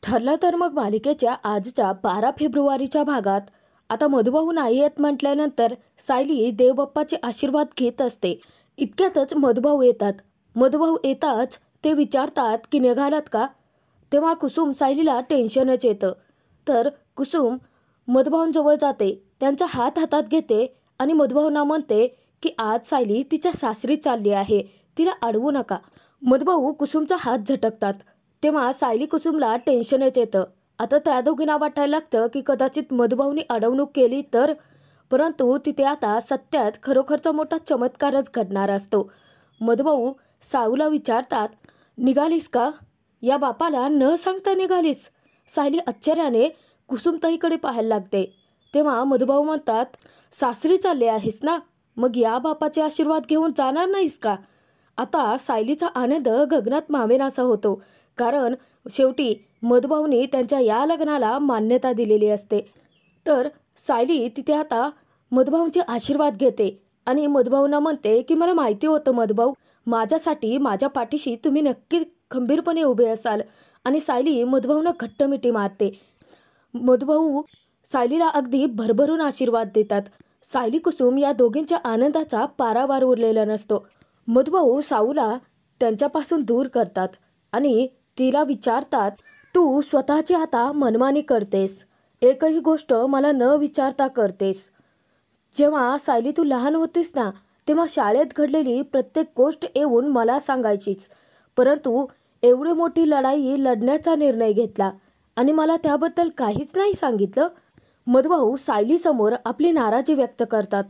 ठरलं तर मग मालिकेच्या आजच्या 12 फेब्रुवारीच्या भागात आता मधुभाऊ नाही येत म्हटल्यानंतर सायली देवबाप्पाचे आशीर्वाद घेत असते. इतक्यातच मधुभाऊ येतात. मधुभाऊ येताच ते विचारतात की निघालात का? तेव्हा कुसुम सायलीला टेन्शनच येतं. तर कुसुम मधुभाऊंजवळ जाते, त्यांचा हात हातात घेते आणि मधुभाऊंना म्हणते की आज सायली तिच्या सासरी चालली आहे, तिला अडवू नका. मधुभाऊ कुसुमचा हात झटकतात. तेव्हा सायली कुसुमला टेन्शनच येतं. आता त्या दोघींना वाटायला लागतं की कदाचित मधुभाऊनी अडवणूक केली तर, परंतु तिथे आता सत्यात खरोखरचा मोठा चमत्कारच घडणार असतो. मधुभाऊ साऊला विचारतात, निघालीस का? या बापाला न सांगता निघालीस? सायली आश्चर्याने कुसुमताईकडे पाहायला लागते. तेव्हा मधुभाऊ म्हणतात, सासरी चालले आहेस ना, मग या बापाचे आशीर्वाद घेऊन जाणार नाहीस का? आता सायलीचा आनंद गगनात मावेनासा होतो, कारण शेवटी मधुभाऊनी त्यांच्या या लग्नाला मान्यता दिलेली असते. तर सायली तिथे आता मधुभाऊंचे आशीर्वाद घेते आणि मधुभाऊंना म्हणते की मला माहिती होतं मधुभाऊ, माझ्यासाठी माझ्या पाठीशी तुम्ही नक्की खंबीरपणे उभे असाल. आणि सायली मधुभाऊंना घट्ट मिठी मारते. मधुभाऊ सायलीला अगदी भरभरून आशीर्वाद देतात. सायली कुसुम या दोघींच्या आनंदाचा पारावार उरलेला नसतो. मधुभाऊ साऊला त्यांच्यापासून दूर करतात आणि तिला विचारतात, तू स्वतःची आता मनमानी करतेस, एकही गोष्ट मला न विचारता करतेस. जेव्हा सायली तू लहान होतीस ना, तेव्हा शाळेत घडलेली प्रत्येक गोष्ट येऊन मला सांगायचीच, परंतु एवढी मोठी लढाई लढण्याचा निर्णय घेतला आणि मला त्याबद्दल काहीच नाही सांगितलं. मधुभाऊ सायलीसमोर आपली नाराजी व्यक्त करतात.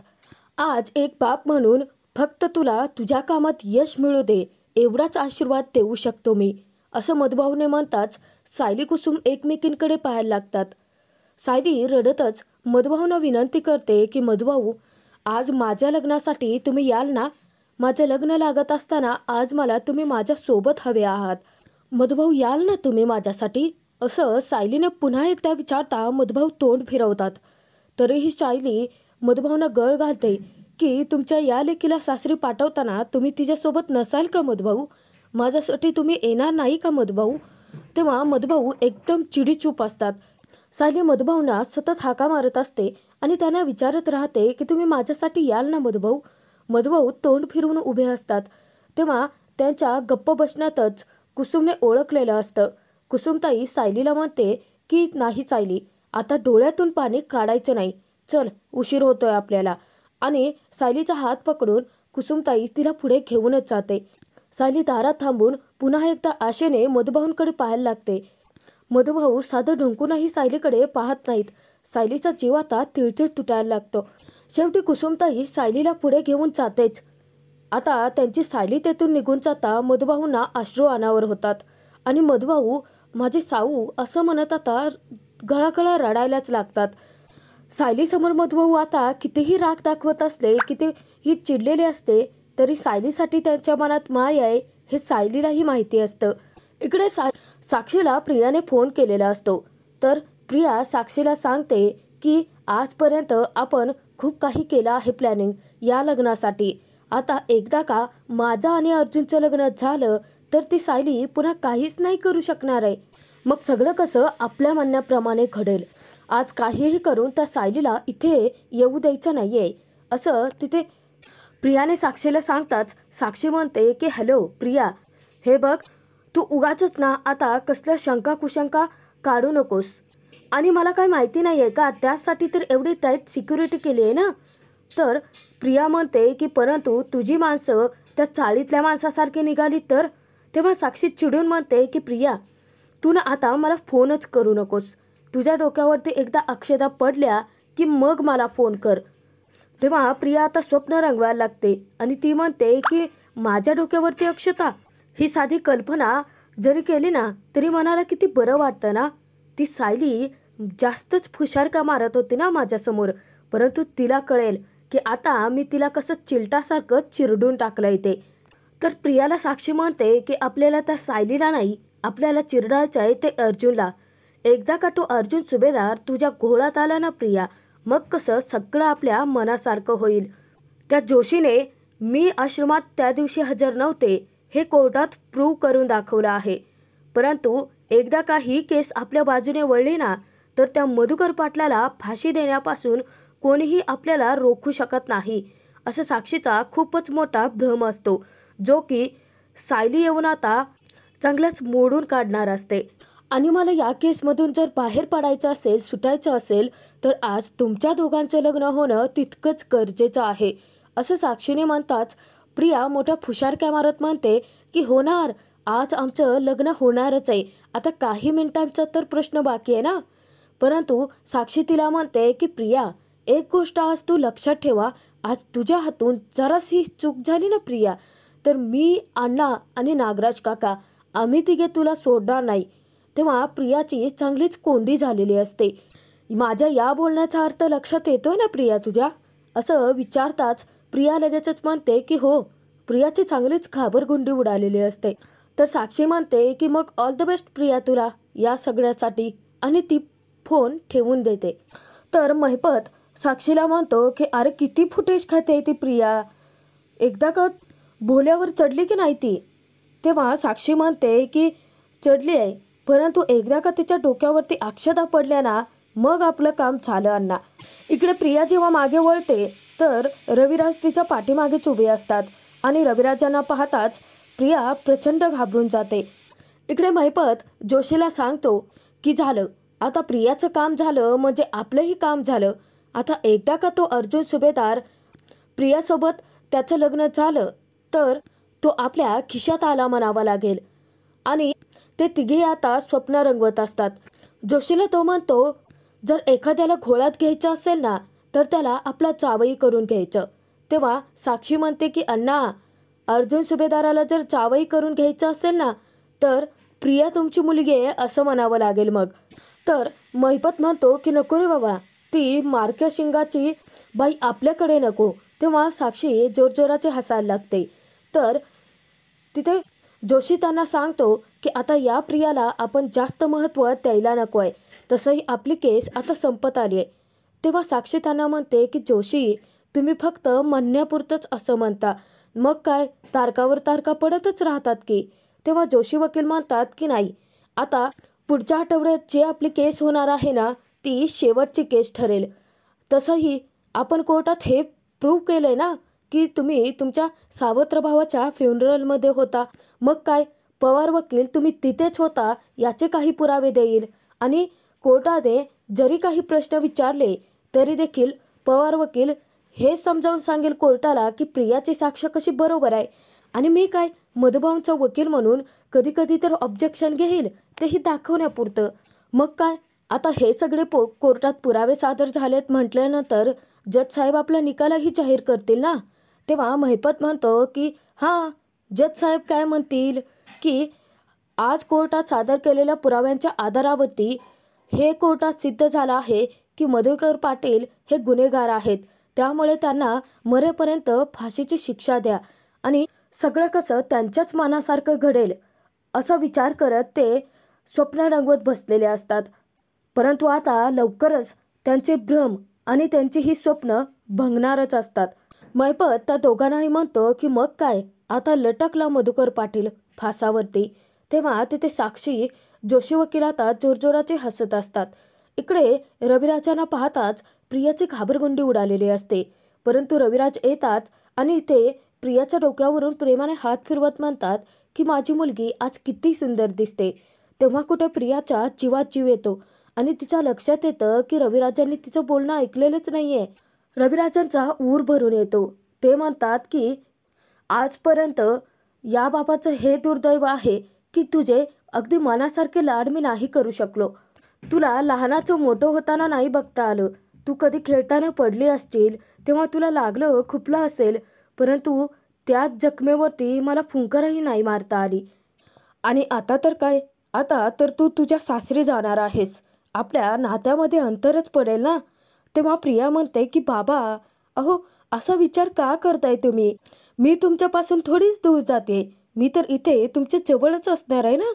आज एक बाप म्हणून फक्त तुला तुझ्या कामात यश मिळू दे एवढाच आशीर्वाद देऊ शकतो मी, असं मधुभाऊने म्हणताच सायली कुसुम एकमेकींकडे पाहायला लागतात. सायली रडतच मधुभाऊंना विनंती करते की मधुभाऊ, आज माझ्या लग्नासाठी तुम्ही याल ना? माझं लग्न लागत असताना आज मला तुम्ही माझ्या सोबत हवे आहात. मधुभाऊ याल ना तुम्ही माझ्यासाठी? असं सायलीने पुन्हा एकदा विचारता मधुभाऊ तोंड फिरवतात. तरीही सायली मधुभाऊंना गळ घालते की तुमच्या या लेकीला सासरी पाठवताना तुम्ही तिच्यासोबत नसाल का मधुभाऊ? माझ्यासाठी तुम्ही येणार नाही का मधुभाऊ? तेव्हा मधुभाऊ एकदम चिडीचूप असतात. सायली मधुभाऊंना सतत हाका मारत असते आणि त्यांना विचारत राहते की तुम्ही माझ्यासाठी याल ना मधुभाऊ? मधुभाऊ तोंड फिरवून उभे असतात. तेव्हा त्यांच्या गप्प बसण्यातच कुसुमने ओळखलेलं असतं. कुसुमताई सायलीला म्हणते की नाही सायली, आता डोळ्यातून पाणी काढायचं नाही, चल उशीर होतोय आपल्याला. आणि सायलीचा हात पकडून कुसुमताई तिला पुढे घेऊनच जाते. सायली दारात थांबून पुन्हा एकदा आशेने मधुभाऊंकडे पाहायला लागते. मधुभाऊ साधं ढुंकूनही सायलीकडे पाहत नाहीत. सायलीचा जीव आता तिळतिळ तुटायला लागतो. शेवटी कुसुमताई सायलीला पुढे घेऊन जातेच. आता त्यांची सायली तेथून निघून जाता मधुभाऊंना अश्रू अनावर होतात आणि मधुभाऊ माझे साऊ असं म्हणत आता गळागळा रडायलाच लागतात. सायलीसमोर मधुभाऊ आता कितीही राग दाखवत असले, कितीही चिडलेले असते, तरी सायलीसाठी त्यांच्या मनात माय आहे हे सायलीलाही माहिती असतं. इकडे साक्षीला प्रियाने फोन केलेला असतो. तर प्रिया साक्षीला सांगते की आजपर्यंत आपण खूप काही केलं आहे प्लॅनिंग या लग्नासाठी. आता एकदा का माझं आणि अर्जुनचं लग्न झालं तर ती सायली पुन्हा काहीच नाही करू शकणार आहे. मग सगळं कसं आपल्या म्हणण्याप्रमाणे घडेल. आज काहीही करून त्या सायलीला इथे येऊ द्यायचं नाहीये, असं तिथे प्रियाने साक्षीला सांगताच साक्षी म्हणते की हॅलो प्रिया, हे बघ, तू उगाचच ना आता कसल्या शंका कुशंका काढू नकोस. आणि मला काय माहिती नाही आहे का, त्यासाठी तर एवढी टाईट सिक्युरिटी केली आहे ना. तर प्रिया म्हणते की परंतु तुझी माणसं त्या चाळीतल्या माणसासारखी निघाली तर? तेव्हा साक्षी चिडून म्हणते की प्रिया, तू ना आता मला फोनच करू नकोस. तुझ्या डोक्यावरती एकदा अक्षता पडल्या की मग मला फोन कर. तेव्हा प्रिया आता स्वप्न रंगवायला लागते आणि ती म्हणते की माझ्या डोक्यावरती अक्षता? ही साधी कल्पना जरी केली ना तरी मनाला किती बरं वाटतं ना. ती सायली जास्तच फुशारका मारत होती ना माझ्यासमोर, परंतु तिला कळेल की आता मी तिला कसं चिलटासारखं चिरडून टाकलं इथे. तर प्रियाला साक्षी म्हणते की आपल्याला त्या सायलीला नाही, आपल्याला चिरडायचं आहे ते अर्जुनला. एकदा का तो अर्जुन सुभेदार तुझ्या घोळात आला ना प्रिया, मग कसं सगळं आपल्या मनासारखं होईल. त्या जोशीने मी आश्रमात त्या दिवशी हजर नव्हते हे कोर्टात प्रूव्ह करून दाखवलं आहे, परंतु एकदा का ही केस आपल्या बाजूने वळली ना, तर त्या मधुकर पाटलाला फाशी देण्यापासून कोणीही आपल्याला रोखू शकत नाही, असं साक्षीचा खूपच मोठा भ्रम असतो, जो की सायली येऊन आता चांगलाच मोडून काढणार असते. आणि मला या केसमधून जर बाहेर पडायचं असेल, सुटायचं असेल, तर आज तुमच्या दोघांचं लग्न होणं तितकंच गरजेचं आहे, असं साक्षीने म्हणताच प्रिया मोठ्या फुशारक्या मारत म्हणते की होणार, आज आमचं लग्न होणारच आहे. आता काही मिनिटांचा तर प्रश्न बाकी आहे ना. परंतु साक्षी तिला म्हणते की प्रिया, एक गोष्ट आज तू लक्षात ठेवा, आज तुझ्या हातून जराशी चूक झाली ना प्रिया, तर मी, अण्णा आणि नागराज काका आम्ही तिघे तुला सोडणार नाही. तेव्हा प्रियाची चांगलीच कोंडी झालेली असते. माझ्या या बोलण्याचा अर्थ लक्षात येतोय ना प्रिया तुझ्या, असं विचारताच प्रिया लगेचच म्हणते की हो. प्रियाची चांगलीच घाबरगुंडी उडालेली असते. तर साक्षी म्हणते की मग ऑल द बेस्ट प्रिया तुला या सगळ्यासाठी, आणि ती फोन ठेवून देते. तर महिपत साक्षीला म्हणतो की अरे किती फुटेज खाते ती प्रिया, एकदा का भोल्यावर चढली की नाही ती. तेव्हा साक्षी म्हणते की चढली आहे, परंतु एकदा का तिच्या डोक्यावरती अक्षता पडल्या ना, मग आपलं काम झालं अण्णा. इकडे प्रिया जेव्हा मागे वळते तर रविराज तिच्या पाठीमागेच उभे असतात आणि रविराजांना पाहताच प्रिया प्रचंड घाबरून जाते. इकडे महिपत जोशीला सांगतो की झालं, आता प्रियाचं काम झालं म्हणजे आपलंही काम झालं. आता एकदा का तो अर्जुन सुभेदार प्रियासोबत त्याचं लग्न झालं तर तो आपल्या खिशात आला म्हणावा लागेल. आणि ते तिघे आता स्वप्न रंगवत असतात. जोशीला तो म्हणतो जर एखाद्याला घोळात घ्यायचं असेल ना, तर त्याला आपला जावई करून घ्यायचं. तेव्हा साक्षी म्हणते की अण्णा, अर्जुन सुभेदाराला जर जावई करून घ्यायचं असेल ना, तर प्रिया तुमची मुलगी आहे असं म्हणावं लागेल मग. तर महिपत म्हणतो की नको रे बाबा, ती मारक्या शिंगाची बाई आपल्याकडे नको. तेव्हा साक्षी जोरजोराचे हसायला लागते. तर तिथे जोशी त्यांना सांगतो की आता या प्रियाला आपण जास्त महत्त्व द्यायला नको आहे, तसंही आपली केस आता संपत आली आहे. तेव्हा साक्षी त्यांना म्हणते की जोशी, तुम्ही फक्त म्हणण्यापुरतंच असं म्हणता, मग काय तारकावर तारका पडतच राहतात की. तेव्हा जोशी वकील म्हणतात की नाही, आता पुढच्या आठवड्यात जे आपली केस होणार आहे ना, ती शेवटची केस ठरेल. तसंही आपण कोर्टात हे प्रूव्ह केलंय ना की तुम्ही तुमच्या सावत्र भावाच्या फ्युनरलमध्ये होता. मग काय, पवार वकील तुम्ही तिथेच होता याचे काही पुरावे देईल. आणि कोर्टाने जरी काही प्रश्न विचारले तरी देखील पवार वकील हे समजावून सांगेल कोर्टाला की प्रियाची साक्ष कशी बरोबर आहे. आणि मी काय, मधुभाऊंचा वकील म्हणून कधी कधी तर ऑब्जेक्शन घेईल, तेही दाखवण्यापुरतं. मग काय, आता हे सगळे कोर्टात पुरावे सादर झालेत म्हटल्यानंतर जज साहेब आपला निकालही जाहीर करतील ना. तेव्हा महिपत म्हणतो की हां, जज साहेब काय म्हणतील की आज कोर्टात सादर केलेल्या पुराव्यांच्या आधारावरती हे कोर्टात सिद्ध झालं आहे की मधुकर पाटील हे गुन्हेगार आहेत, त्यामुळे त्यांना मरेपर्यंत फाशीची शिक्षा द्या आणि सगळं कसं त्यांच्याच मनासारखं घडेल असा विचार करत ते स्वप्न रंगवत बसलेले असतात. परंतु आता लवकरच त्यांचे भ्रम आणि त्यांची ही स्वप्न भंगणारच असतात. महिपत त्या दोघांनाही म्हणतो की मग काय, आता लटकला मधुकर पाटील फासावरती. तेव्हा तिथे साक्षी, जोशी वकील आता जोरजोराचे हसत असतात. इकडे रविराजांना पाहताच प्रियाची घाबरगुंडी उडालेली असते. परंतु रविराज येतात आणि ते प्रियाच्या डोक्यावरून प्रेमाने हात फिरवत म्हणतात की माझी मुलगी आज किती सुंदर दिसते. तेव्हा कुठे प्रियाच्या जीवात जीव येतो आणि तिच्या लक्षात येतं की रविराजांनी तिचं बोलणं ऐकलेलंच नाहीये. रविराजांचा ऊर भरून येतो. ते म्हणतात की आजपर्यंत या बाबाचं हे दुर्दैव आहे की तुझे अगदी मनासारखे लाड मी नाही करू शकलो. तुला लहानाचं मोठं होताना नाही बघता आलं. तू कधी खेळताना पडली असशील तेव्हा तुला लागलं, खुपलं असेल, परंतु त्याच जखमेवरती मला फुंकरही नाही मारता आली. आणि आता तर काय, आता तर तू तुझ्या सासरी जाणार आहेस, आपल्या नात्यामध्ये अंतरच पडेल ना. तेव्हा प्रिया म्हणते की बाबा, अहो असा विचार का करताय तुम्ही, मी तुमच्यापासून थोडीच दूर जाते, मी तर इथे तुमच्या जवळच असणार आहे ना.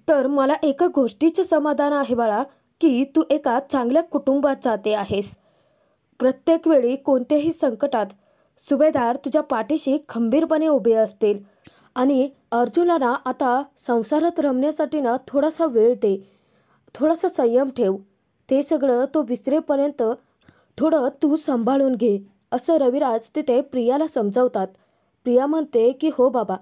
तर मला एका गोष्टीचं समाधान आहे बाळा की तू एका चांगल्या कुटुंबात जाते आहेस. प्रत्येक वेळी कोणत्याही संकटात सुभेदार तुझ्या पाठीशी खंबीरपणे उभे असतील. आणि अर्जुनला ना आता संसारात रमण्यासाठी ना थोडासा वेळ दे, थोडासा संयम ठेव, ते सगळं तो विसरेपर्यंत थोडं तू सांभाळून घे, असं रविराज तिथे प्रियाला समजावतात. प्रिया म्हणते की हो बाबा.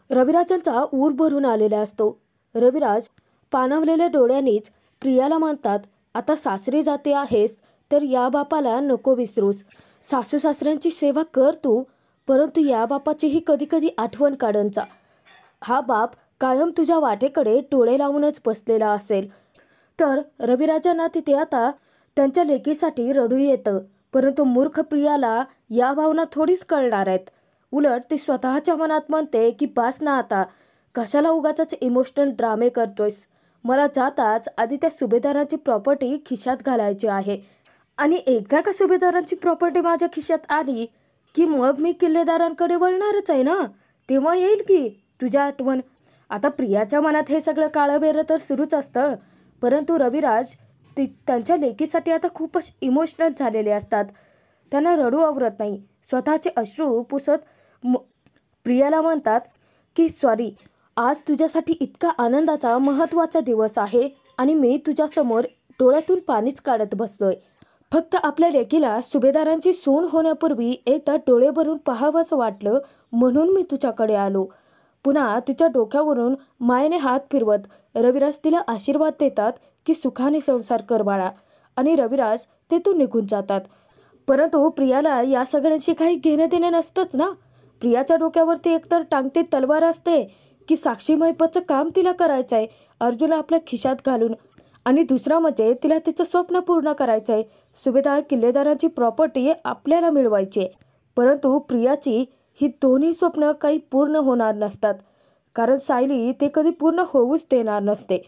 रविराजांचा ऊर भरून आलेला असतो. रविराज पाणावलेल्या डोळ्यांनीच प्रियाला म्हणतात, आता सासरी जाते आहेस तर या बापाला नको विसरूस. सासू सासऱ्यांची सेवा कर तू, परंतु या बापाचीही कधी कधी आठवण काढायचा. हा बाप कायम तुझ्या वाटेकडे डोळे लावूनच बसलेला असेल. तर रविराजांना तिथे आता त्यांच्या लेकीसाठी रडू येतं. परंतु मूर्ख प्रियाला या भावना थोडीच कळणार आहेत. उलट ती स्वतःच्या मनात म्हणते की बास ना आता, कशाला उगाचच इमोशनल ड्रामे करतोयस. मला जाताच आधी त्या सुभेदारांची प्रॉपर्टी खिशात घालायची आहे. आणि एकदा का सुभेदारांची प्रॉपर्टी माझ्या खिशात आली की मग मी किल्लेदारांकडे वळणारच आहे ना, तेव्हा येईल की तुझ्या आठवण. आता प्रियाच्या मनात हे सगळं काळबेरं तर सुरूच असतं. परंतु रविराज त्यांच्या लेकीसाठी आता खूपच इमोशनल झालेले असतात. त्यांना रडू आवरत नाही. स्वतःचे अश्रू पुसत प्रियाला म्हणतात की सॉरी, आज तुझ्यासाठी इतका आनंदाचा महत्त्वाचा दिवस आहे आणि मी तुझ्यासमोर डोळ्यातून पाणीच काढत बसलोय. फक्त आपल्या लेकीला सुभेदारांची सून होण्यापूर्वी एकदा डोळे भरून पाहावंसं वाटलं म्हणून मी तुझ्याकडे आलो. पुन्हा तिच्या डोक्यावरून मायेने हात फिरवत रविराज तिला आशीर्वाद देतात की सुखाने संसार कर बाळा, आणि रविराज तेथून निघून जातात. परंतु प्रियाला या सगळ्यांशी काही घेणं देणं नसतंच ना. प्रियाच्या डोक्यावरती एकतर टांगती तलवार असते की साक्षी महिपाचं काम तिला करायचं आहे अर्जुनला आपल्या खिशात घालून, आणि दुसरा म्हणजे तिला तिचं स्वप्न पूर्ण करायचं आहे, सुभेदार किल्लेदारांची प्रॉपर्टी आपल्याला मिळवायची आहे. परंतु प्रियाची ही दोन्ही स्वप्न काही पूर्ण होणार नसतात, कारण सायली ते कधी पूर्ण होऊच देणार नसते.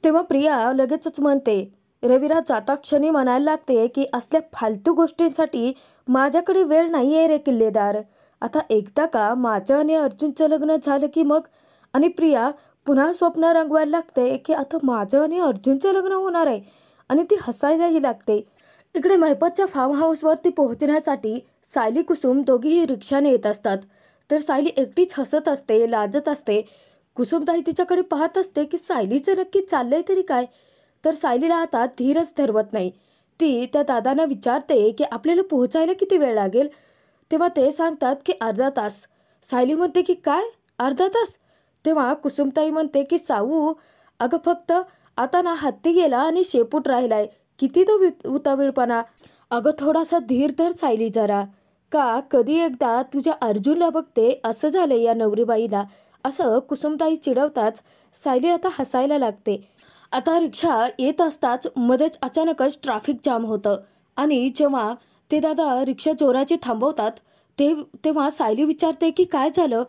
तेव्हा प्रिया लगेचच म्हणते, रविराज जाता क्षणी म्हणायला लागते की असल्या फालतू गोष्टींसाठी माझ्याकडे वेळ नाही आहे रे किल्लेदार. आता एकदा का माझं आणि अर्जुनचं लग्न झालं की मग. आणि प्रिया पुन्हा स्वप्न रंगवायला लागते की आता माझं आणि अर्जुनचं लग्न होणार आहे, आणि ती हसायलाही लागते. इकडे महिपतच्या फार्म हाऊसवरती पोहोचण्यासाठी सायली कुसुम दोघीही रिक्षाने येत असतात. तर सायली एकटीच हसत असते, लाजत असते. कुसुमताई तिच्याकडे पाहत असते की सायलीचं नक्की चाललंय तरी काय. तर सायलीला आता धीरच धरवत नाही. ती त्या दादांना विचारते की आपल्याला पोहोचायला किती वेळ लागेल. तेव्हा ते सांगतात की अर्धा तास. सायली म्हणते की काय अर्धा तास. तेव्हा कुसुमताई म्हणते की साऊ, अगं फक्त आता ना हत्ती गेला आणि शेपूट राहिलाय, किती तो उतावीळपणा. अगं थोडासा धीर धर सायली जरा. का कधी एकदा तुझ्या अर्जुनला बघते असं झालं या नवरीबाईला, असं कुसुमताई चिडवताच सायली आता हसायला लागते. आता रिक्षा येत असताच मध्येच अचानकच ट्रॅफिक जाम होतं, आणि जेव्हा ते दादा रिक्षा जोराची थांबवतात तेव्हा सायली विचारते की काय झालं.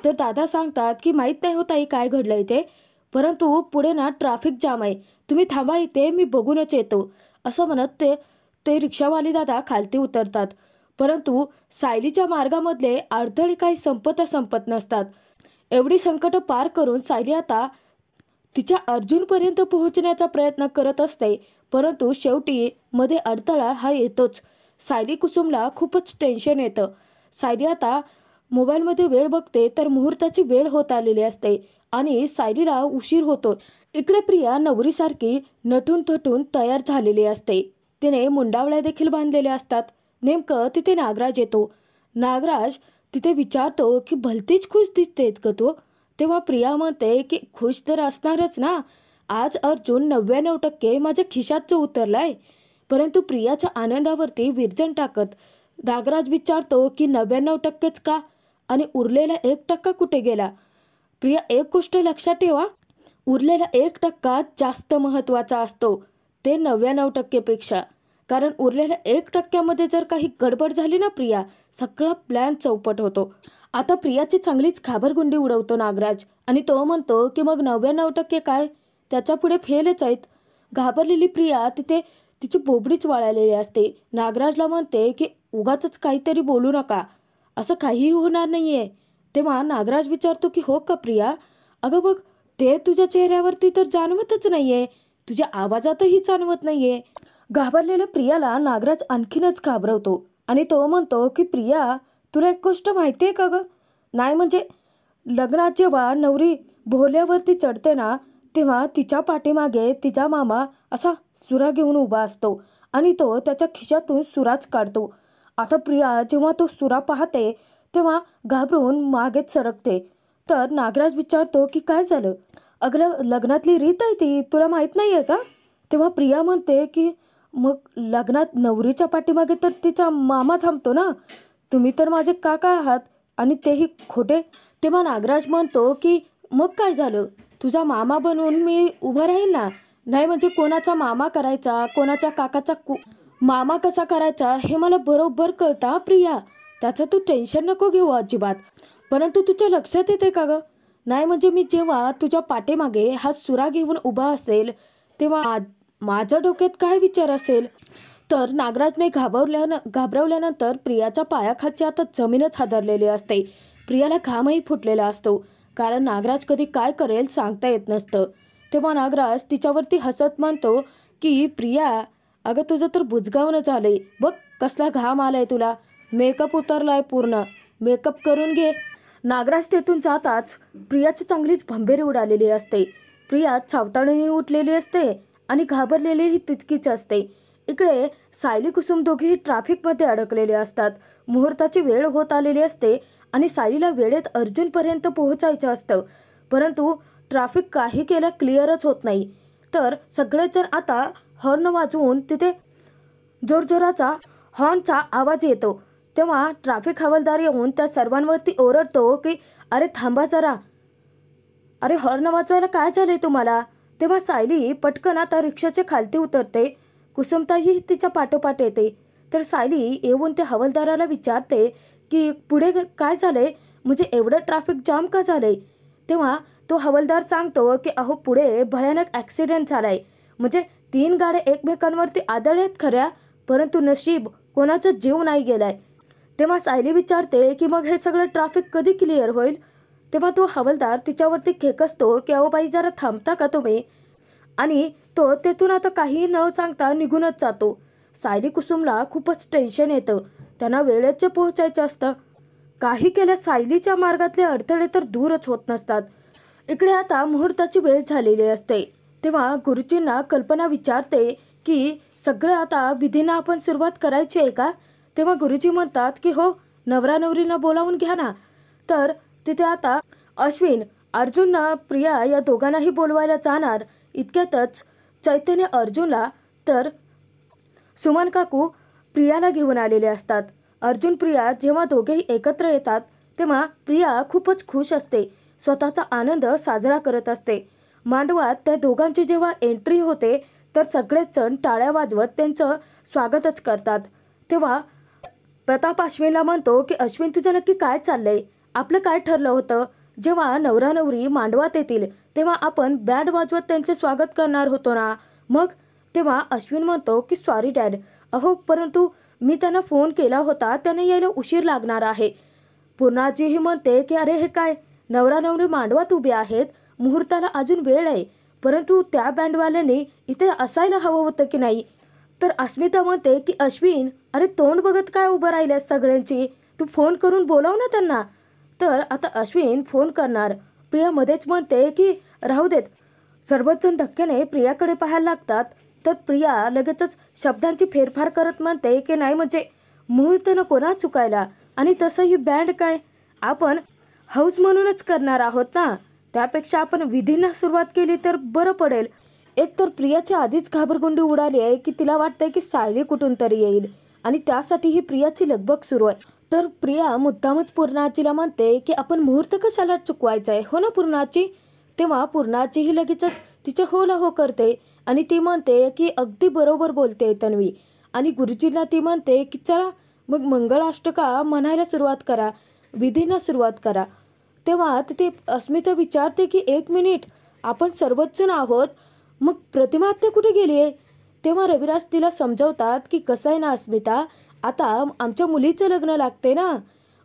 तर दादा सांगतात की माहीत नाही होताही काय घडलंय ते, परंतु पुढे ना ट्रॅफिक जाम आहे, तुम्ही थांबा इथे, मी बघूनच येतो, असं म्हणत ते रिक्षावाले दादा खालती उतरतात. परंतु सायलीच्या मार्गामधले अडथळे काही संपत नसतात. एवढी संकटं पार करून सायली आता तिच्या अर्जुनपर्यंत पोहोचण्याचा प्रयत्न करत असते. परंतु शेवटी मध्ये अडथळा हा येतोच. सायली कुसुमला खूपच टेन्शन येतं. सायली आता मोबाईलमध्ये वेळ बघते तर मुहूर्ताची वेळ होत आलेली असते आणि सायलीला उशीर होतो. इकडे प्रिया नवरीसारखी नटून थटून तयार झालेली असते. तिने मुंडावळ्या देखील बांधलेल्या असतात. नेमकं तिथे नागराज येतो. नागराज तिथे विचारतो की भलतीच खुश दिसतेत का तू. तेव्हा प्रिया म्हणते की खुश तर असणारच ना, आज अर्जुन 99% माझ्या खिशात जो उतरलाय. परंतु प्रियाच्या आनंदावरती विरजण टाकत नागराज विचारतो की 99%च का, आणि उरलेला 1% कुठे गेला. प्रिया एक गोष्ट लक्षात ठेवा, उरलेला 1% जास्त महत्त्वाचा असतो ते 99% पेक्षा. कारण उरलेल्या 1% जर काही गडबड झाली ना प्रिया, सगळा प्लॅन चौपट होतो. आता प्रियाची चांगलीच घाबरगुंडी उडवतो नागराज, आणि तो म्हणतो की मग 99% काय, त्याच्या पुढे फेलच आहेत. घाबरलेली प्रिया तिथे तिची बोबडीच वळालेली असते. नागराजला म्हणते की उगाचच काहीतरी बोलू नका, असं काहीही होणार नाहीये. तेव्हा नागराज विचारतो की हो का प्रिया. अगं मग ते तुझ्या चेहऱ्यावरती तर जाणवतच नाहीये, तुझ्या आवाजातही जाणवत नाहीये. घाबरलेल्या प्रियाला नागराज आणखीनच घाबरवतो, आणि तो म्हणतो की प्रिया तुला एक गोष्ट माहिती आहे का गं. नाही म्हणजे लग्नात जेव्हा नवरी भोल्यावरती चढते ना, तेव्हा तिच्या पाठीमागे तिचा मामा असा सुरा घेऊन उभा असतो आणि तो त्याच्या खिशातून सुराच काढतो. आता प्रिया जेव्हा तो सुरा पाहते तेव्हा घाबरून मागेच सरकते. तर नागराज विचारतो की काय झालं? अगं लग्नातली रीत आहे ती, तुला माहीत नाही आहे का? तेव्हा प्रिया म्हणते की मग लग्नात नवरीच्या पाठीमागे तर तिचा मामा थांबतो ना, तुम्ही तर माझे काका आहात आणि तेही खोटे. तेव्हा नागराज म्हणतो की मग काय झालं, तुझा मामा बनून मी उभं राहील ना. नाही म्हणजे कोणाचा मामा करायचा, कोणाच्या काकाचा मामा कसा करायचा हे मला बरोबर कळतं हा प्रिया, त्याचं तू टेन्शन नको घेऊ अजिबात. परंतु तुझ्या लक्षात येते का गं, नाही म्हणजे मी जेव्हा तुझ्या पाठीमागे हा सुरा घेऊन उभा असेल तेव्हा माझ्या डोक्यात काय विचार असेल? तर नागराजने घाबरवल्यानंतर प्रियाच्या पायाखालची आता जमीनच हादरलेली असते. प्रियाला घामही फुटलेला असतो, कारण नागराज कधी काय करेल सांगता येत नसतं. तेव्हा नागराज तिच्यावरती हसत म्हणतो की प्रिया, अगं तुझं तर बुजगावणं झालंय बघ, कसला घाम आलाय तुला, मेकअप उतरलाय पूर्ण, मेकअप करून घे. नागराज तेथून जाताच प्रियाची चांगलीच भंबेरी उडालेली असते. प्रिया सावताळीने उठलेली असते आणि घाबरलेलीही तितकीच असते. इकडे सायली कुसुम दोघेही ट्रॅफिकमध्ये अडकलेले असतात. मुहूर्ताची वेळ होत आलेली असते आणि सायलीला वेळेत अर्जुनपर्यंत पोहोचायचं असतं, परंतु ट्रॅफिक काही केल्या क्लिअरच होत नाही. तर सगळेजण आता हॉर्न वाजवून तिथे जोरजोराचा हॉर्नचा आवाज येतो. तेव्हा ट्रॅफिक हवालदार येऊन त्या सर्वांवरती ओरडतो की अरे थांबा जरा, अरे हॉर्न वाजवायला काय झालंय तुम्हाला? तेव्हा सायली पटकन आता रिक्षाच्या खालती उतरते. कुसुमताही तिच्या पाठोपाठ येते. तर सायली येऊन त्या हवालदाराला विचारते की पुढे काय झालंय, म्हणजे एवढं ट्रॅफिक जाम का झालंय? तेव्हा तो हवालदार सांगतो की अहो पुढे भयानक ॲक्सिडेंट झालाय, म्हणजे 3 गाड्या एकमेकांवरती आदळल्यात खऱ्या, परंतु नशीब कोणाचा जीव नाही गेलाय. तेव्हा सायली विचारते की मग हे सगळं ट्रॅफिक कधी क्लिअर होईल? तेव्हा तो हवालदार तिच्यावरती खेकसतो की अहो बाई जरा थांबता का तुम्ही, आणि तो तेथून आता काही न सांगता निघूनच जातो. सायली कुसुमला खूपच टेन्शन येतं, त्यांना वेळेचं पोहोचायचं असतं. काही केल्या सायलीच्या मार्गातले अडथळे तर दूरच होत नसतात. इकडे आता मुहूर्ताची वेळ झालेली असते. तेव्हा गुरुजींना कल्पना विचारते की सगळे आता विधींना आपण सुरुवात करायची आहे का? तेव्हा गुरुजी म्हणतात की हो, नवरा नवरींना बोलावून घ्या ना. तर तिथे आता अश्विन, अर्जुन, प्रिया या दोघांनाही बोलवायला जाणार. इतक्यातच चैतन्य अर्जुनला तर सुमन काकू प्रियाला घेऊन आलेले असतात. अर्जुन प्रिया जेव्हा दोघेही एकत्र येतात तेव्हा प्रिया खूपच खुश असते, स्वतःचा आनंद साजरा करत असते. मांडवात त्या दोघांची जेव्हा एंट्री होते तर सगळेच जण टाळ्या वाजवत त्यांचं स्वागतच करतात. तेव्हा प्रताप अश्विनला म्हणतो की अश्विन तुझं नक्की काय चाललंय, आपलं काय ठरलं होतं? जेव्हा नवरा नवरी मांडवात येतील तेव्हा आपण बँड वाजवत त्यांचे स्वागत करणार होतो ना मग? तेव्हा अश्विन म्हणतो की सॉरी डॅड, अहो परंतु मी त्यांना फोन केला होता, त्यांना यायला उशीर लागणार आहे. पूर्णाजीही म्हणते की अरे हे काय, नवरा नवरी मांडवात उभे आहेत, मुहूर्ताला अजून वेळ आहे, परंतु त्या बँडवाल्यांनी इथे असायला हवं होतं की नाही? तर अस्मिता म्हणते की अश्विन, अरे तोंड बघत काय उभं राहिल्यास सगळ्यांची, तू फोन करून बोलाव ना त्यांना. तर आता अश्विन फोन करणार. प्रिया मध्येच म्हणते की राहू देत. सर्वच जण धक्क्याने प्रियाकडे पाहायला लागतात. तर प्रिया लगेचच शब्दांची फेरफार करत म्हणते की नाही म्हणजे मुहूर्त नको ना चुकायला, आणि तसं ही बँड काय, आपण हाऊस म्हणूनच करणार आहोत ना, त्यापेक्षा आपण विधींना सुरुवात केली तर बरं पडेल. एकतर प्रियाची आधीच घाबरगुंडी उडाली आहे की तिला वाटतंय की सायली कुठून तरी येईल आणि त्यासाठी ही प्रियाची लगबग सुरू आहे. तर प्रिया मुद्दामच पूर्णाजीला म्हणते की आपण मुहूर्त कशाला चुकवायचा आहे, हो ना पूर्णाजी? तेव्हा पूर्णाजीही लगेचच तिचे होला हो करते आणि ती म्हणते की अगदी बरोबर बोलते तन्वी. आणि गुरुजींना ती म्हणते की चला मग मंगळाष्टका म्हणायला सुरुवात करा, विधींना सुरुवात करा. तेव्हा तिथे अस्मिता विचारते की 1 मिनिट, आपण सर्वच जण आहोत, मग प्रतिमा आत्या कुठे गेली आहे? तेव्हा रविराज तिला समजवतात की कसं आहे ना अस्मिता, आता आमच्या मुलीचं लग्न लागते ना,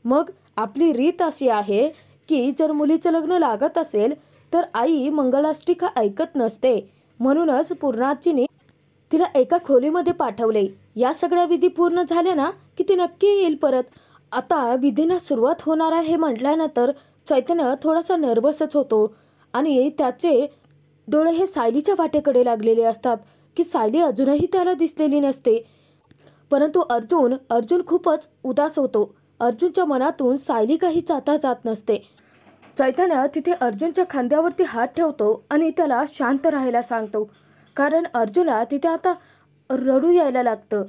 मग आपली रीत अशी आहे की जर मुलीचं लग्न लागत असेल तर आई मंगलाष्टिका ऐकत नसते, म्हणूनच पूर्णाजीने तिला एका खोलीमध्ये पाठवले. या सगळ्या विधी पूर्ण झाल्या ना की ती नक्की येईल परत. आता विधींना सुरुवात होणार आहे म्हटल्यानंतर चैतन्य थोडासा नर्वसच होतो आणि त्याचे डोळे हे सायलीच्या वाटेकडे लागलेले असतात की सायली अजूनही त्याला दिसलेली नसते. परंतु अर्जुन खूपच उदास होतो. अर्जुनच्या मनातून सायली काही जाता जात नसते. चैतन्य तिथे अर्जुनच्या खांद्यावरती हात ठेवतो आणि त्याला शांत राहायला सांगतो, कारण अर्जुनला तिथे आता रडू यायला लागतं.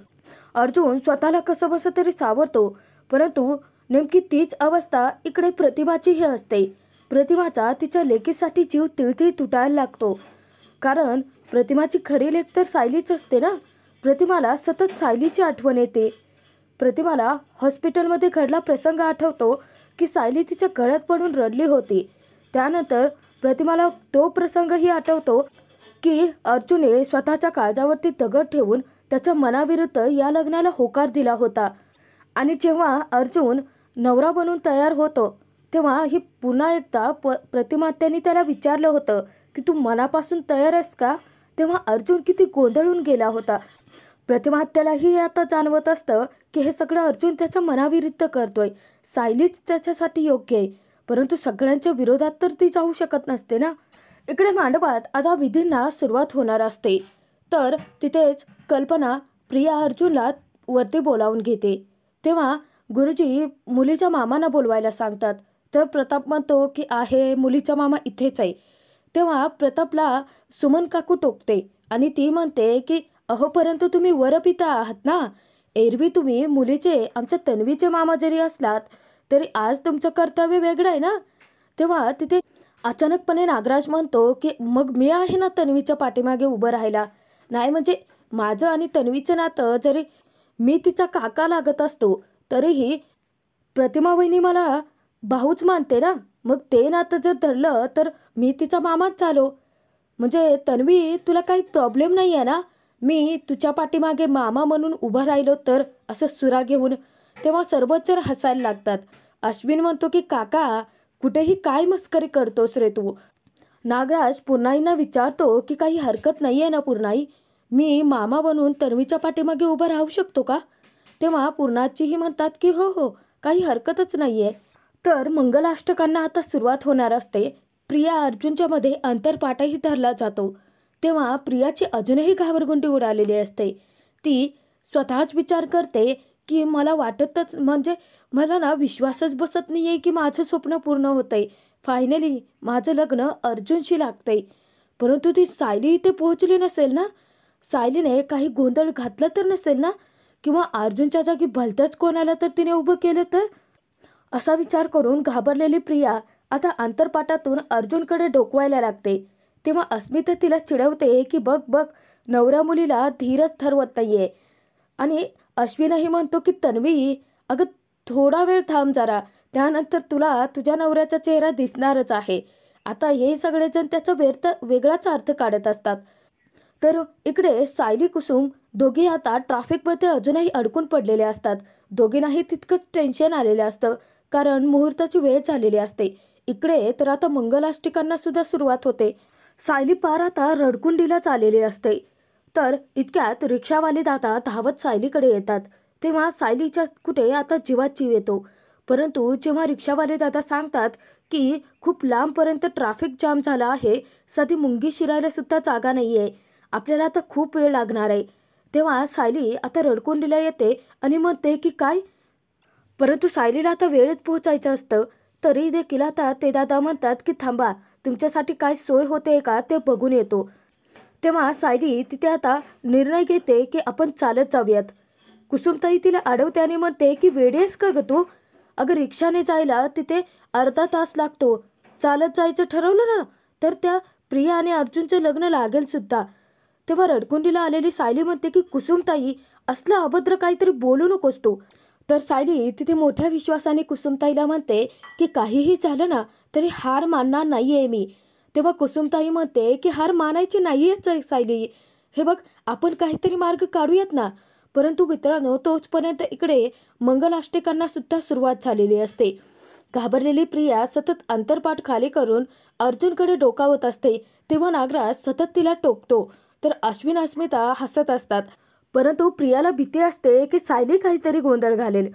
अर्जुन स्वतःला कसं बसं तरी सावरतो, परंतु नेमकी तीच अवस्था इकडे प्रतिमाचीही असते. प्रतिमाचा तिच्या लेकीसाठी जीव तिळतिळ तुटायला लागतो, कारण प्रतिमाची खरी लेक तर सायलीच असते ना. प्रतिमाला सतत सायलीची आठवण येते. प्रतिमाला हॉस्पिटलमध्ये घडला प्रसंग आठवतो की सायली तिच्या गळ्यात पडून रडली होती. त्यानंतर प्रतिमाला तो प्रसंगही आठवतो की अर्जुनने स्वतःच्या काळजावरती दगड ठेवून त्याच्या मनाविरुद्ध या लग्नाला होकार दिला होता. आणि जेव्हा अर्जुन नवरा बनून तयार होतो तेव्हा ही पुन्हा एकदा प्रतिमात्याने त्याला विचारलं होतं की तू मनापासून तयार आहेस का. तेव्हा अर्जुन किती गोंधळून गेला होता. प्रतिमात्यालाही आता जाणवत असतं की हे सगळं अर्जुन त्याच्या मनाविरुद्ध करतोय. सायलीच त्याच्यासाठी योग्य आहे, परंतु सगळ्यांच्या विरोधात तर ती जाऊ शकत नसते ना. इकडे मांडवात आता विधींना सुरुवात होणार असते. तर तिथेच कल्पना प्रिया अर्जुनला वरती बोलावून घेते. तेव्हा गुरुजी मुलीच्या मामांना बोलवायला सांगतात. तर प्रताप म्हणतो की आहे मुलीचा मामा इथेच आहे. तेव्हा प्रतापला सुमन काकू टोकते आणि ती म्हणते की अहो परंतु तुम्ही वरपिता आहात ना. एरवी तुम्ही मुलीचे आमच्या तन्वीचे मामा जरी असलात तरी आज तुमचं कर्तव्य वेगळं आहे ना. तेव्हा तिथे अचानकपणे नागराज म्हणतो की मग मी आहे ना तन्वीच्या पाठीमागे उभं राहायला. नाही म्हणजे माझं आणि तन्वीचं नातं जरी मी तिचा काका लागत असतो तरीही प्रतिमा वहिनी मला भाऊच मानते ना. मग ते नातं जर धरलं तर मी तिचा मामाच झालो. म्हणजे तन्वी तुला काही प्रॉब्लेम नाही आहे ना. मी तुझ्या पाठीमागे मामा म्हणून उभा राहिलो तर, असं सुरा घेऊन. तेव्हा सर्वच जण हसायला लागतात. अश्विन म्हणतो की काका कुठेही काय मस्करी करतोस रे तू. नागराज पूर्णाईंना विचारतो की काही हरकत नाही आहे ना पूर्णाई, मी मामा बनून तन्वीच्या पाठीमागे उभा राहू शकतो का. तेव्हा पूर्णाचीही म्हणतात की हो हो काही हरकतच नाही आहे. तर मंगलाष्टकांना आता सुरुवात होणार असते. प्रिया अर्जुनच्या मध्ये अंतरपाठही धरला जातो. तेव्हा प्रियाची अजूनही घाबरगुंडी उडालेली असते. ती स्वतःच विचार करते की मला वाटतच म्हणजे मला ना विश्वासच बसत नाही आहे की माझं स्वप्न पूर्ण होतंय. फायनली माझं लग्न अर्जुनशी लागतंय. परंतु ती सायली इथे पोहोचली नसेल ना. सायलीने काही गोंधळ घातला तर नसेल ना, किंवा अर्जुनच्या जागी भलतंच कोणाला तर तिने उभं केलं तर. असा विचार करून घाबरलेली प्रिया आता अंतरपाठातून अर्जुनकडे डोकवायला लागते. तेव्हा अस्मिता तिला चिडवते की बघ बघ नवऱ्या मुलीला धीरच ठरवत नाहीये. आणि अश्विनही म्हणतो की तन्वी अगं थोडा वेळ थांब जरा, त्यानंतर तुला तुझ्या नवऱ्याचा चेहरा दिसणारच आहे. आता हे सगळेजण त्याचा वेगळाच अर्थ काढत असतात. तर इकडे सायली कुसुम दोघी आता ट्रॅफिकमध्ये अजूनही अडकून पडलेले असतात. दोघींनाही तितकंच टेन्शन आलेलं असतं, कारण मुहूर्ताची वेळ झालेली असते. इकडे तर आता मंगलाष्टिकांना सुद्धा सुरुवात होते. सायली पार आता रडकुंडीलाच आलेली असते. तर इतक्यात रिक्षावाले दादा धावत सायलीकडे येतात. तेव्हा सायलीच्या कुठे आता जीवात जीव येतो. परंतु जेव्हा रिक्षावाले दादा सांगतात की खूप लांबपर्यंत ट्रॅफिक जाम झाला आहे, साधी मुंगी शिरायला सुद्धा जागा नाही आहे, आपल्याला आता खूप वेळ लागणार आहे, तेव्हा सायली आता रडकुंडीला येते आणि म्हणते की काय. परंतु सायलीला आता वेळेत पोहोचायचं असतं. तरी देखील आता ते दादा म्हणतात की थांबा, तुमच्यासाठी काय सोय होते का ते बघून येतो. तेव्हा सायली तिथे आता निर्णय घेते की आपण चालत जाऊयात. कुसुमताई तिला अडवते आणि म्हणते की वेडेस का ग तू. अगं रिक्षाने जायला तिथे अर्धा तास लागतो. चालत जायचं ठरवलं ना तर त्या प्रिया आणि अर्जुनचं लग्न लागेल सुद्धा. तेव्हा रडकुंडीला आलेली सायली म्हणते की कुसुमताई असलं अभद्र काहीतरी बोलू नकोस तू. तर सायली तिथे मोठ्या विश्वासाने कुसुमताईला म्हणते की काहीही झालं ना तरी हार मानणार नाही आहे मी. तेव्हा कुसुमताई म्हणते की हार मानायची नाही आहे सायली, हे बघ आपण काहीतरी मार्ग काढूयात ना. परंतु मित्रांनो तोचपर्यंत इकडे मंगलाष्टिकांना सुद्धा सुरुवात झालेली असते. घाबरलेली प्रिया सतत अंतरपाठ खाली करून अर्जुनकडे डोकावत असते. तेव्हा नागराज सतत तिला टोकतो. तर अश्विन अस्मिता हसत असतात. परंतु प्रियाला भीती असते की सायली काहीतरी गोंधळ घालेल.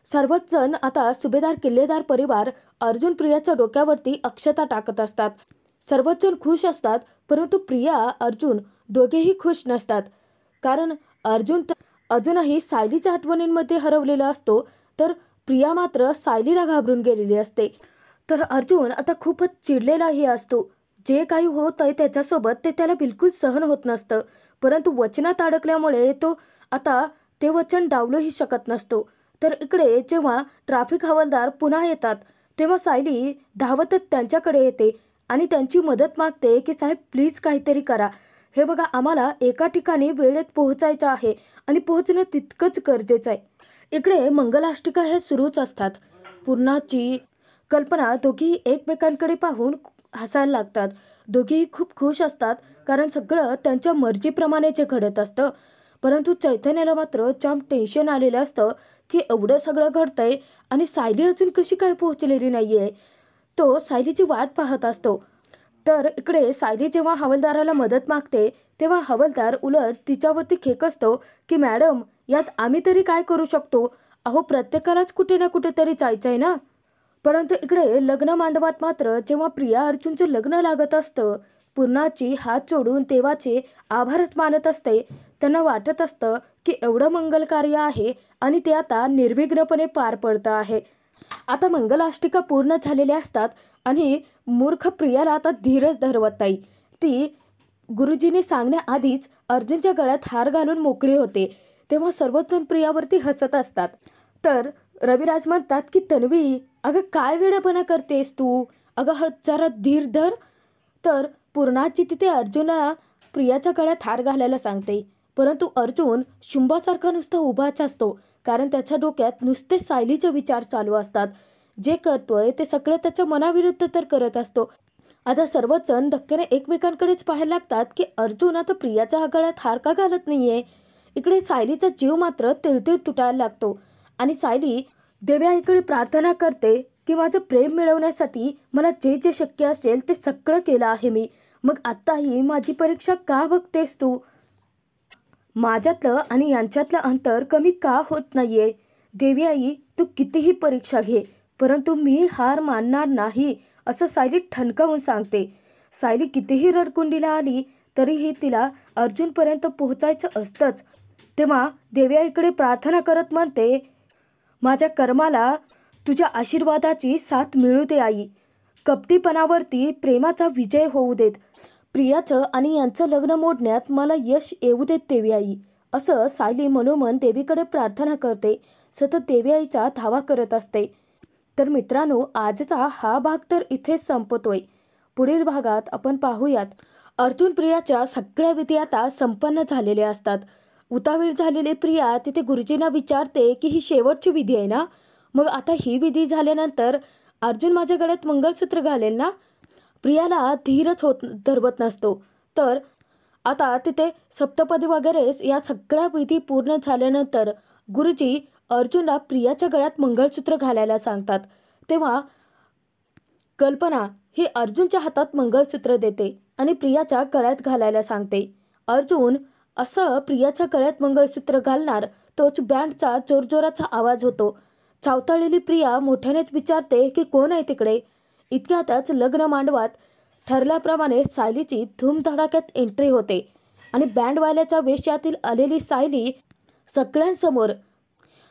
सर्वच जण आता सुभेदार किल्लेदार परिवार अर्जुन प्रियाच्या डोक्यावरती अक्षता टाकत असतात. सर्वच जण खुश असतात, परंतु प्रिया अर्जुन दोघेही खुश नसतात. कारण अर्जुन अजूनही सायलीच्या आठवणींमध्ये हरवलेला असतो, तर प्रिया मात्र सायलीला घाबरून गेलेली असते. तर अर्जुन आता खूपच चिडलेलाही असतो. जे काही होत आहे त्याच्यासोबत ते त्याला बिलकुल सहन होत नसतं, परंतु वचनात अडकल्यामुळे तो आता ते वचन डावलूही शकत नसतो. तर इकडे जेव्हा ट्रॅफिक हवालदार पुन्हा येतात, तेव्हा सायली धावतच त्यांच्याकडे येते आणि त्यांची मदत मागते की साहेब प्लीज काहीतरी करा. हे बघा, आम्हाला एका ठिकाणी वेळेत पोहोचायचं आहे आणि पोहोचणं तितकंच गरजेचं आहे. इकडे मंगलाष्टिका हे सुरूच असतात. पूर्णाची कल्पना दोघी एकमेकांकडे पाहून हसायला लागतात. दोघीही खूप खुश असतात, कारण सगळं त्यांच्या मर्जीप्रमाणे जे घडत असतं. परंतु चैतन्याला मात्र जाम टेन्शन आलेलं असतं की एवढं सगळं घडतंय आणि सायली अजून कशी काय पोहोचलेली नाहीये. तो सायलीची वाट पाहत असतो. तर इकडे सायली जेव्हा हवालदाराला मदत मागते, तेव्हा हवालदार उलट तिच्यावरती खेकसतो की मॅडम, यात आम्ही तरी काय करू शकतो? अहो, प्रत्येकालाच कुठे ना कुठेतरी जायचंय ना. परंतु इकडे लग्न मांडवात मात्र जेव्हा प्रिया अर्जुनचं लग्न लागत असतं, पूर्णाची हात जोडून देवाचे आभारच मानत असते. त्यांना वाटत असतं की एवढं मंगल कार्य आहे आणि ते आता निर्विघ्नपणे पार पडतं आहे. आता मंगलाष्टिका पूर्ण झालेल्या असतात आणि मूर्ख प्रियाला आता धीरच धरवत नाही. ती गुरुजींनी सांगण्याआधीच अर्जुनच्या गळ्यात हार घालून मोकळी होते. तेव्हा सर्वच जण प्रियावरती हसत असतात. तर रविराज म्हणतात की तन्वी, अगं काय वेडापणा करतेस तू? अगं जरा धीर धर. तर पूर्णाची तिथे अर्जुनला प्रियाच्या गळ्यात हार घालायला सांगते, परंतु अर्जुन शुंभासारखा नुसता उभाच असतो, कारण त्याच्या डोक्यात नुसते सायलीचे विचार चालू असतात. जे करतोय ते सगळं त्याच्या मनाविरुद्ध तर करत असतो. आता सर्वच जण धक्क्याने एकमेकांकडेच पाहायला लागतात की अर्जुन आता प्रियाच्या गळ्यात हार का घालत नाहीये. इकडे सायलीचा जीव मात्र तिळतिळ तुटायला लागतो आणि सायली देव्याईकडे प्रार्थना करते की माझं प्रेम मिळवण्यासाठी मला जे जे शक्य असेल ते सगळं केलं आहे मी. मग आत्ताही माझी परीक्षा का बघतेस तू? माझ्यातलं आणि यांच्यातलं अंतर कमी का होत नाहीये? देवी आई, तू कितीही परीक्षा घे, परंतु मी हार मानणार नाही, असं सायली ठणकावून सांगते. सायली कितीही रडकुंडीला आली तरीही तिला अर्जुनपर्यंत पोहोचायचं असतंच. तेव्हा देवी आईकडे प्रार्थना करत म्हणते, माझ्या कर्माला तुझ्या आशीर्वादाची साथ मिळू दे आई. कपटीपणावरती प्रेमाचा विजय होऊ देत. प्रियाचं आणि यांचं लग्न मोडण्यात मला यश येऊ देत देवी आई, असं सायली मनोमन देवीकडे प्रार्थना करते. सतत देवी आईचा धावा करत असते. तर मित्रांनो, आजचा हा भाग तर इथेच संपतोय. पुढील भागात आपण पाहूयात अर्जुन प्रियाच्या सगळ्या विधी आता संपन्न झालेल्या असतात. उतावीळ झालेली प्रिया तिथे गुरुजींना विचारते की ही शेवटची विधी आहे ना, मग आता ही विधी झाल्यानंतर अर्जुन माझ्या गळ्यात मंगळसूत्र घालेल ना. प्रियाला धीरच धरवत नसतो. तर आता तिथे सप्तपदी वगैरे या सगळ्या विधी पूर्ण झाल्यानंतर गुरुजी अर्जुनला प्रियाच्या गळ्यात मंगळसूत्र घालायला सांगतात. तेव्हा कल्पना ही अर्जुनच्या हातात मंगळसूत्र देते आणि प्रियाच्या गळ्यात घालायला सांगते. अर्जुन असं प्रियाच्या गळ्यात मंगळसूत्र घालणार तोच बँडचा जोरजोराचा आवाज होतो. चावताळलेली प्रिया मोठ्यानेच विचारते की कोण आहे तिकडे. इतक्यातच लग्न मांडवात ठरल्याप्रमाणे सायलीची धूमधडाक्यात एंट्री होते आणि बँडवाल्याच्या वेशातील आलेली सायली सगळ्यांसमोर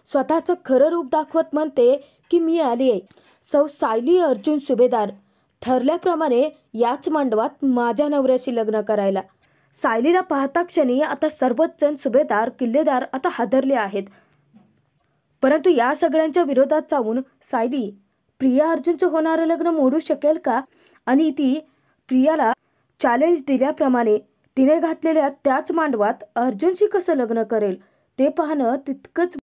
स्वतःचं खरं रूप दाखवत म्हणते की मी आली आहे, सौ सायली अर्जुन सुभेदार, ठरल्याप्रमाणे याच मांडवात माझ्या नवऱ्याशी लग्न करायला. सायलीला पाहता क्षणी आता सर्वच जण सुभेदार किल्लेदार आता हादरले आहेत. परंतु या सगळ्यांच्या विरोधात जाऊन सायली प्रिया अर्जुनचं होणारं लग्न मोडू शकेल का? आणि ती प्रियाला चॅलेंज दिल्याप्रमाणे तिने घातलेल्या त्याच मांडवात अर्जुनशी कसं लग्न करेल ते पाहणं तितकंच